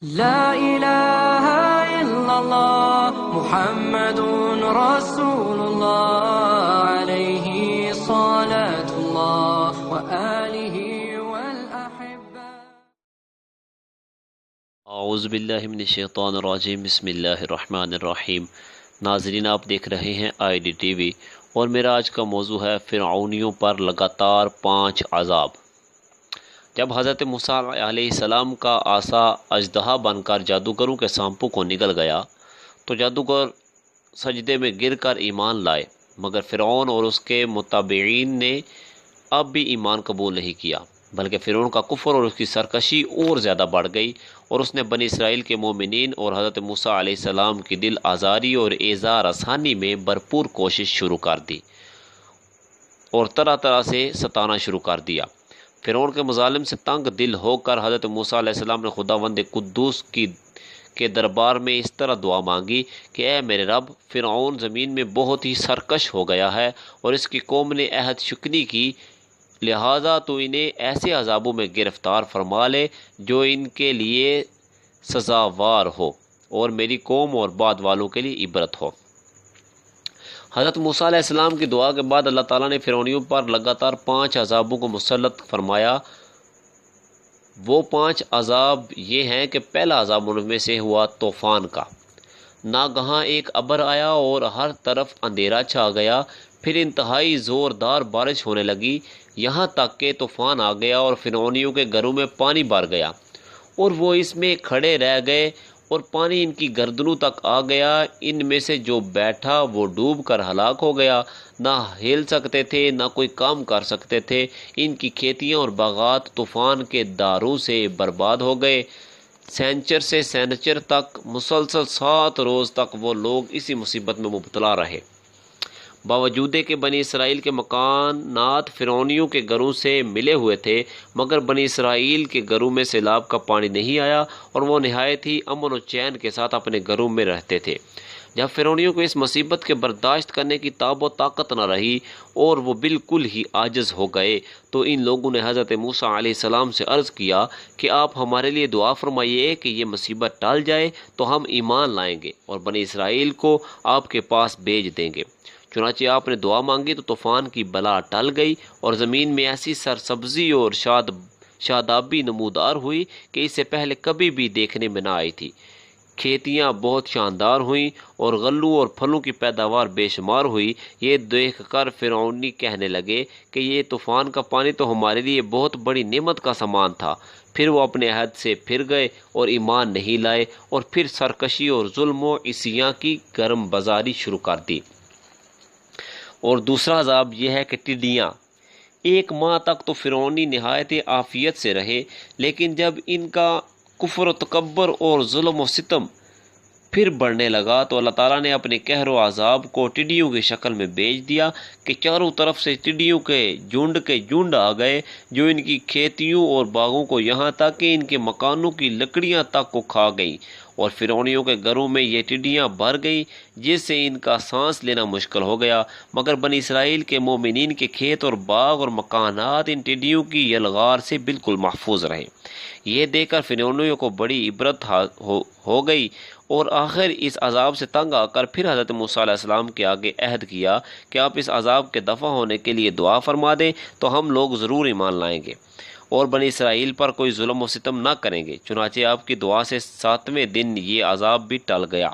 لا إله إلا الله محمد رسول الله عليه صلاة الله وآله والأحبة. اعوذ باللہ من الشیطان الرجیم، بسم اللہ الرحمن الرحیم۔ ناظرین، آپ دیکھ رہے ہیں آئی ڈی ٹی وی اور میرا آج کا موضوع ہے فرعونیوں پر لگاتار 5 عذاب۔ جب حضرت موسیٰ علیہ السلام کا عصا اژدہا بن کر جادوگروں کے سانپوں کو نگل گیا تو جادوگر سجدے میں گر کر ایمان لائے، مگر فرعون اور اس کے متبعین نے اب بھی ایمان قبول نہیں کیا، بلکہ فرعون کا کفر اور اس کی سرکشی اور زیادہ بڑھ گئی، اور اس نے بنی اسرائیل کے مومنین اور حضرت موسیٰ علیہ السلام کی دل آزاری اور ایذا رسانی میں بھرپور کوشش شروع کر دی اور طرح طرح سے ستانا شروع کر دیا۔ فرعون کے مظالم سے تنگ دل ہو کر حضرت موسیٰ علیہ السلام نے خداوند قدوس کے دربار میں اس طرح دعا مانگی کہ اے میرے رب، فرعون زمین میں بہت ہی سرکش ہو گیا ہے اور اس کی قوم نے عہد شکنی کی، لہٰذا تو انہیں ایسے عذابوں میں گرفتار فرما لے جو ان کے لیے سزاوار ہو اور میری قوم اور بعد والوں کے لیے عبرت ہو۔ حضرت موسیٰ علیہ السلام کی دعا کے بعد اللہ تعالیٰ نے فرعونیوں پر لگاتار 5 عذابوں کو مسلط فرمایا۔ وہ 5 عذاب یہ ہیں کہ پہلا عذاب ان میں سے ہوا طوفان کا۔ ناگہاں ایک ابر آیا اور ہر طرف اندھیرا چھا گیا، پھر انتہائی زوردار بارش ہونے لگی، یہاں تک کہ طوفان آ گیا اور فرعونیوں کے گھروں میں پانی بھر گیا اور وہ اس میں کھڑے رہ گئے اور پانی ان کی گردنوں تک آ گیا۔ ان میں سے جو بیٹھا وہ ڈوب کر ہلاک ہو گیا، نہ ہل سکتے تھے نہ کوئی کام کر سکتے تھے۔ ان کی کھیتیاں اور باغات طوفان کے داروں سے برباد ہو گئے۔ سینچر سے سینچر تک مسلسل 7 روز تک وہ لوگ اسی مصیبت میں مبتلا رہے، باوجود کہ بنی اسرائیل کے مکانات فرعونیوں کے گھروں سے ملے ہوئے تھے، مگر بنی اسرائیل کے گھروں میں سیلاب کا پانی نہیں آیا اور وہ نہایت ہی امن و چین کے ساتھ اپنے گھروں میں رہتے تھے۔ جب فرعونیوں کو اس مصیبت کے برداشت کرنے کی تاب و طاقت نہ رہی اور وہ بالکل ہی عاجز ہو گئے تو ان لوگوں نے حضرت موسیٰ علیہ السلام سے عرض کیا کہ آپ ہمارے لیے دعا فرمائیے کہ یہ مصیبت ٹال جائے تو ہم ایمان لائیں گے اور بنی اسرائیل کو آپ کے پاس بھیج دیں گے۔ چنانچہ آپ نے دعا مانگی تو طوفان کی بلا ٹل گئی اور زمین میں ایسی سرسبزی اور شادابی نمودار ہوئی کہ اس سے پہلے کبھی بھی دیکھنے میں نہ آئی تھی۔ کھیتیاں بہت شاندار ہوئیں اور غلوں اور پھلوں کی پیداوار بے شمار ہوئی۔ یہ دیکھ کر فرعونی کہنے لگے کہ یہ طوفان کا پانی تو ہمارے لیے بہت بڑی نعمت کا سامان تھا۔ پھر وہ اپنے عہد سے پھر گئے اور ایمان نہیں لائے اور پھر سرکشی اور ظلم و عصیاں کی گرم بازاری شروع کر دی۔ اور دوسرا عذاب یہ ہے کہ ٹڈیاں 1 ماہ تک تو فرعونی نہایت عافیت سے رہے، لیکن جب ان کا کفر و تکبر اور ظلم و ستم پھر بڑھنے لگا تو اللہ تعالیٰ نے اپنے قہر و عذاب کو ٹڈیوں کی شکل میں بھیج دیا کہ چاروں طرف سے ٹڈیوں کے جھنڈ آ گئے جو ان کی کھیتیوں اور باغوں کو یہاں تک کہ ان کے مکانوں کی لکڑیاں تک کو کھا گئیں، اور فرعونیوں کے گھروں میں یہ ٹڈیاں بھر گئیں جس سے ان کا سانس لینا مشکل ہو گیا، مگر بنی اسرائیل کے مومنین کے کھیت اور باغ اور مکانات ان ٹڈیوں کی یلغار سے بالکل محفوظ رہے۔ یہ دیکھ کر فرعونیوں کو بڑی عبرت ہو گئی اور آخر اس عذاب سے تنگ آ کر پھر حضرت موسیٰ علیہ السلام کے آگے عہد کیا کہ آپ اس عذاب کے دفع ہونے کے لیے دعا فرما دیں تو ہم لوگ ضرور ایمان لائیں گے اور بنی اسرائیل پر کوئی ظلم و ستم نہ کریں گے۔ چنانچہ آپ کی دعا سے 7ویں دن یہ عذاب بھی ٹل گیا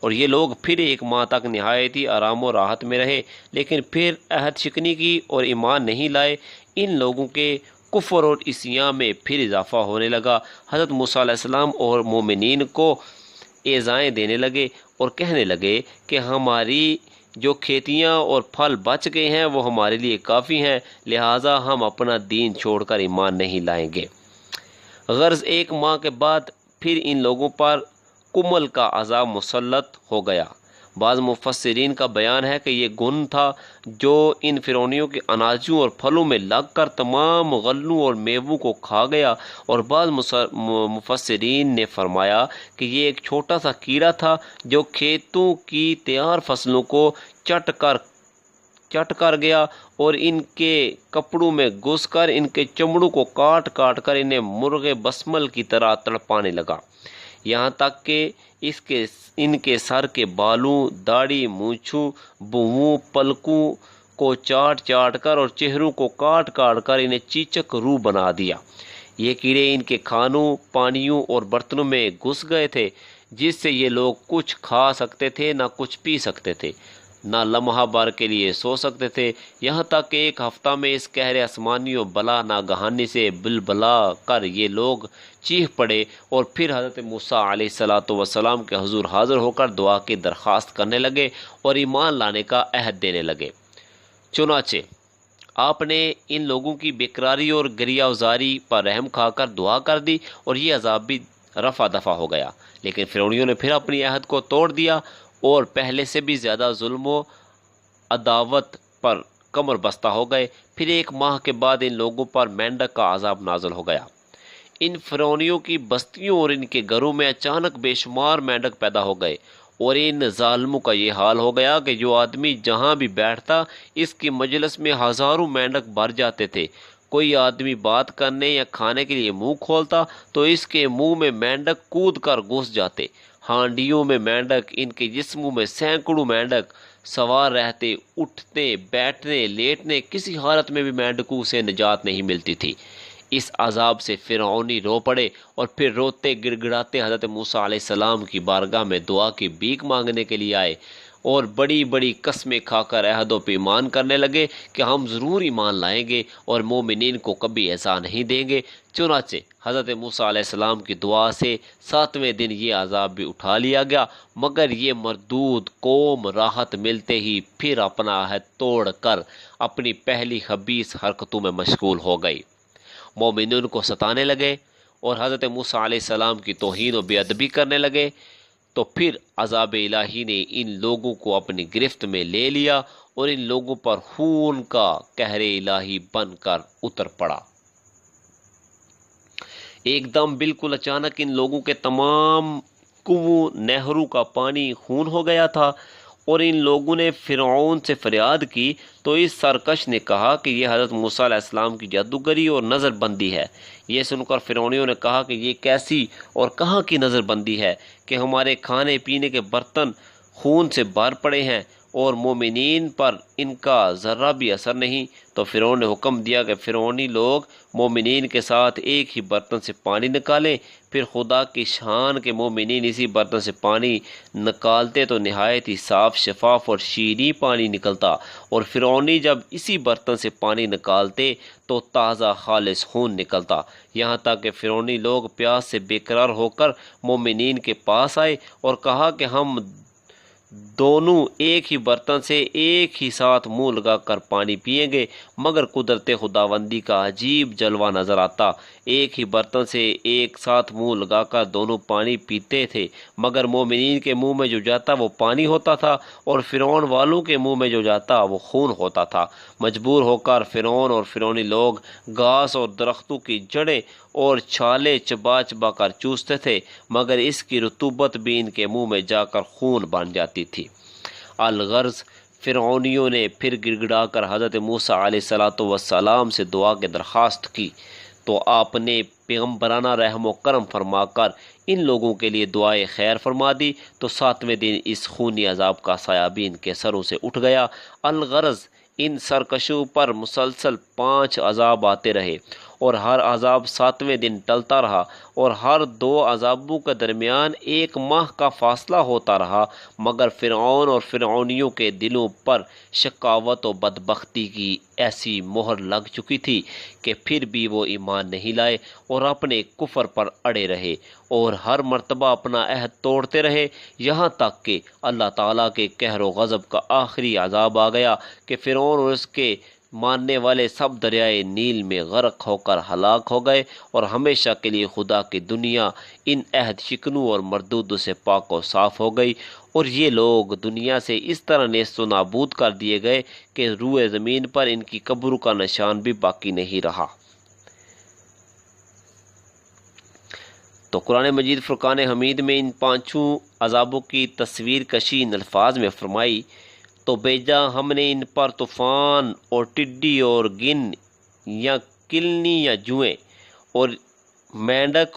اور یہ لوگ پھر 1 ماہ تک نہایت ہی آرام و راحت میں رہے، لیکن پھر عہد شکنی کی اور ایمان نہیں لائے۔ ان لوگوں کے کفر اور عصیاں میں پھر اضافہ ہونے لگا۔ حضرت موسیٰ علیہ السلام اور مومنین کو ایذائیں دینے لگے اور کہنے لگے کہ ہماری جو کھیتیاں اور پھل بچ گئے ہیں وہ ہمارے لیے کافی ہیں، لہٰذا ہم اپنا دین چھوڑ کر ایمان نہیں لائیں گے۔ غرض 1 ماہ کے بعد پھر ان لوگوں پر کمل کا عذاب مسلط ہو گیا۔ بعض مفسرین کا بیان ہے کہ یہ گھن تھا جو ان فرعونیوں کے اناجوں اور پھلوں میں لگ کر تمام غلوں اور میووں کو کھا گیا، اور بعض مفسرین نے فرمایا کہ یہ ایک چھوٹا سا کیڑا تھا جو کھیتوں کی تیار فصلوں کو چٹ کر گیا اور ان کے کپڑوں میں گھس کر ان کے چمڑوں کو کاٹ کر انہیں مرغ بسمل کی طرح تڑپانے لگا۔ یہاں تک کہ ان کے سر کے بالوں، داڑھی، مونچھوں، بوؤں، پلکوں کو چاٹ چاٹ کر اور چہروں کو کاٹ کاٹ کر انہیں چیچک روح بنا دیا۔ یہ کیڑے ان کے کھانوں، پانیوں اور برتنوں میں گھس گئے تھے، جس سے یہ لوگ کچھ کھا سکتے تھے نہ کچھ پی سکتے تھے، نہ لمحہ بھر کے لیے سو سکتے تھے، یہاں تک کہ ایک ہفتہ میں اس قہر آسمانی و بلا ناگہانی سے بلبلا کر یہ لوگ چیخ پڑے اور پھر حضرت موسیٰ علیہ السلام کے حضور حاضر ہو کر دعا کی درخواست کرنے لگے اور ایمان لانے کا عہد دینے لگے۔ چنانچہ آپ نے ان لوگوں کی بیقراری اور گریہ وزاری پر رحم کھا کر دعا کر دی اور یہ عذاب بھی رفع دفع ہو گیا، لیکن فرعونیوں نے پھر اپنی عہد کو توڑ دیا اور پہلے سے بھی زیادہ ظلم و عداوت پر کمر بستہ ہو گئے۔ پھر 1 ماہ کے بعد ان لوگوں پر مینڈک کا عذاب نازل ہو گیا۔ ان فرعونیوں کی بستیوں اور ان کے گھروں میں اچانک بے شمار مینڈک پیدا ہو گئے، اور ان ظالموں کا یہ حال ہو گیا کہ جو آدمی جہاں بھی بیٹھتا اس کی مجلس میں ہزاروں مینڈک بھر جاتے تھے۔ کوئی آدمی بات کرنے یا کھانے کے لیے منہ کھولتا تو اس کے منہ میں مینڈک کود کر گھس جاتے۔ ہانڈیوں میں مینڈک، ان کے جسموں میں سینکڑوں مینڈک سوار رہتے، اٹھنے بیٹھنے لیٹنے کسی حالت میں بھی مینڈکوں سے نجات نہیں ملتی تھی۔ اس عذاب سے فرعونی رو پڑے اور پھر روتے گڑ گڑاتے حضرت موسیٰ علیہ السلام کی بارگاہ میں دعا کی بھیک مانگنے کے لیے آئے اور بڑی بڑی قسمیں کھا کر عہد و پیمان کرنے لگے کہ ہم ضرور ایمان لائیں گے اور مومنین کو کبھی ایسا نہیں دیں گے۔ چنانچہ حضرت موسیٰ علیہ السلام کی دعا سے 7ویں دن یہ عذاب بھی اٹھا لیا گیا، مگر یہ مردود قوم راحت ملتے ہی پھر اپنا عہد توڑ کر اپنی پہلی خبیث حرکتوں میں مشغول ہو گئی، مومنین کو ستانے لگے اور حضرت موسیٰ علیہ السلام کی توہین و بے ادبی کرنے لگے۔ تو پھر عذاب الہی نے ان لوگوں کو اپنی گرفت میں لے لیا اور ان لوگوں پر خون کا قہر الہی بن کر اتر پڑا۔ ایک دم بالکل اچانک ان لوگوں کے تمام کنووں، نہروں کا پانی خون ہو گیا تھا، اور ان لوگوں نے فرعون سے فریاد کی تو اس سرکش نے کہا کہ یہ حضرت موسیٰ علیہ السلام کی جادوگری اور نظر بندی ہے۔ یہ سن کر فرعونیوں نے کہا کہ یہ کیسی اور کہاں کی نظر بندی ہے کہ ہمارے کھانے پینے کے برتن خون سے بھر پڑے ہیں اور مومنین پر ان کا ذرہ بھی اثر نہیں۔ تو فرعون نے حکم دیا کہ فرعونی لوگ مومنین کے ساتھ ایک ہی برتن سے پانی نکالیں۔ پھر خدا کی شان کے مومنین اسی برتن سے پانی نکالتے تو نہایت ہی صاف شفاف اور شیریں پانی نکلتا، اور فرعونی جب اسی برتن سے پانی نکالتے تو تازہ خالص خون نکلتا، یہاں تک کہ فرعونی لوگ پیاس سے بے قرار ہو کر مومنین کے پاس آئے اور کہا کہ ہم دونوں ایک ہی برتن سے ایک ہی ساتھ منہ لگا کر پانی پئیں گے، مگر قدرت خداوندی کا عجیب جلوہ نظر آتا۔ ایک ہی برتن سے ایک ساتھ منہ لگا کر دونوں پانی پیتے تھے، مگر مومنین کے منہ میں جو جاتا وہ پانی ہوتا تھا اور فرعون والوں کے منہ میں جو جاتا وہ خون ہوتا تھا۔ مجبور ہو کر فرعون اور فرعونی لوگ گھاس اور درختوں کی جڑیں اور چھالیں چبا چبا کر چوستے تھے، مگر اس کی رطوبت بھی ان کے منہ میں جا کر خون بن جاتی تھی۔ الغرض فرعونیوں نے پھر گڑ گڑا کر حضرت موسیٰ علیہ السلام سے دعا کی درخواست کی، تو آپ نے پیغمبرانہ رحم و کرم فرما کر ان لوگوں کے لیے دعائے خیر فرما دی، تو 7ویں دن اس خونی عذاب کا سایہ بھی ان کے سروں سے اٹھ گیا۔ الغرض ان سرکشوں پر مسلسل 5 عذاب آتے رہے، اور ہر عذاب 7ویں دن ٹلتا رہا، اور ہر 2 عذابوں کے درمیان 1 ماہ کا فاصلہ ہوتا رہا، مگر فرعون اور فرعونیوں کے دلوں پر شقاوت و بدبختی کی ایسی مہر لگ چکی تھی کہ پھر بھی وہ ایمان نہیں لائے اور اپنے کفر پر اڑے رہے اور ہر مرتبہ اپنا عہد توڑتے رہے، یہاں تک کہ اللہ تعالیٰ کے قہر و غضب کا آخری عذاب آ گیا کہ فرعون اور اس کے ماننے والے سب دریائے نیل میں غرق ہو کر ہلاک ہو گئے، اور ہمیشہ کے لیے خدا کی دنیا ان عہد شکنوں اور مردودوں سے پاک و صاف ہو گئی، اور یہ لوگ دنیا سے اس طرح نیست و نابود کر دیے گئے کہ روئے زمین پر ان کی قبروں کا نشان بھی باقی نہیں رہا۔ تو قرآن مجید فرقان حمید میں ان 5 عذابوں کی تصویر کشی ان الفاظ میں فرمائی، تو بیجا ہم نے ان پر طوفان اور ٹڈی اور گن یا کلنی یا جوئیں اور مینڈک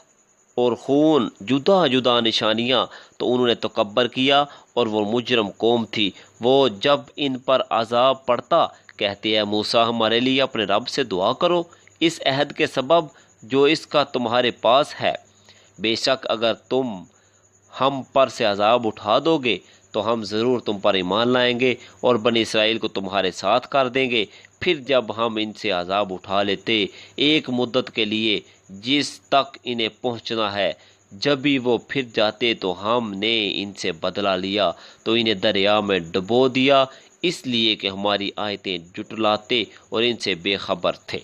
اور خون جدا جدا نشانیاں تو انہوں نے تکبر کیا، اور وہ مجرم قوم تھی۔ وہ جب ان پر عذاب پڑتا کہتے ہیں موسیٰ ہمارے لیے اپنے رب سے دعا کرو اس عہد کے سبب جو اس کا تمہارے پاس ہے، بے شک اگر تم ہم پر سے عذاب اٹھا دو گے تو ہم ضرور تم پر ایمان لائیں گے اور بنی اسرائیل کو تمہارے ساتھ کر دیں گے۔ پھر جب ہم ان سے عذاب اٹھا لیتے ایک مدت کے لیے جس تک انہیں پہنچنا ہے، جب بھی وہ پھر جاتے تو ہم نے ان سے بدلہ لیا تو انہیں دریا میں ڈبو دیا، اس لیے کہ ہماری آیتیں جھٹلاتے اور ان سے بے خبر تھے۔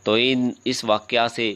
تو اس واقعہ سے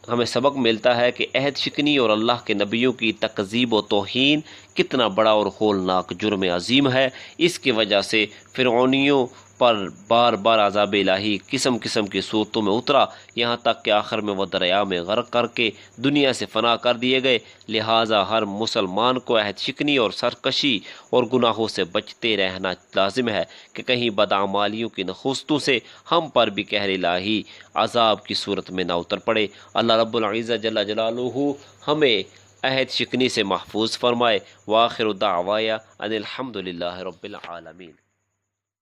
ہمیں سبق ملتا ہے کہ عہد شکنی اور اللہ کے نبیوں کی تکذیب و توہین کتنا بڑا اور ہولناک جرم عظیم ہے۔ اس کی وجہ سے فرعونیوں پر بار بار عذاب الہی قسم قسم کی صورتوں میں اترا، یہاں تک کہ آخر میں وہ دریا میں غرق کر کے دنیا سے فنا کر دیے گئے۔ لہٰذا ہر مسلمان کو عہد شکنی اور سرکشی اور گناہوں سے بچتے رہنا لازم ہے کہ کہیں بدعمالیوں کی نخستوں سے ہم پر بھی قہر الہی عذاب کی صورت میں نہ اتر پڑے۔ اللہ رب العزت جل جلالہ ہمیں عہد شکنی سے محفوظ فرمائے۔ وآخر دعوایا ان الحمد للہ رب العالمین۔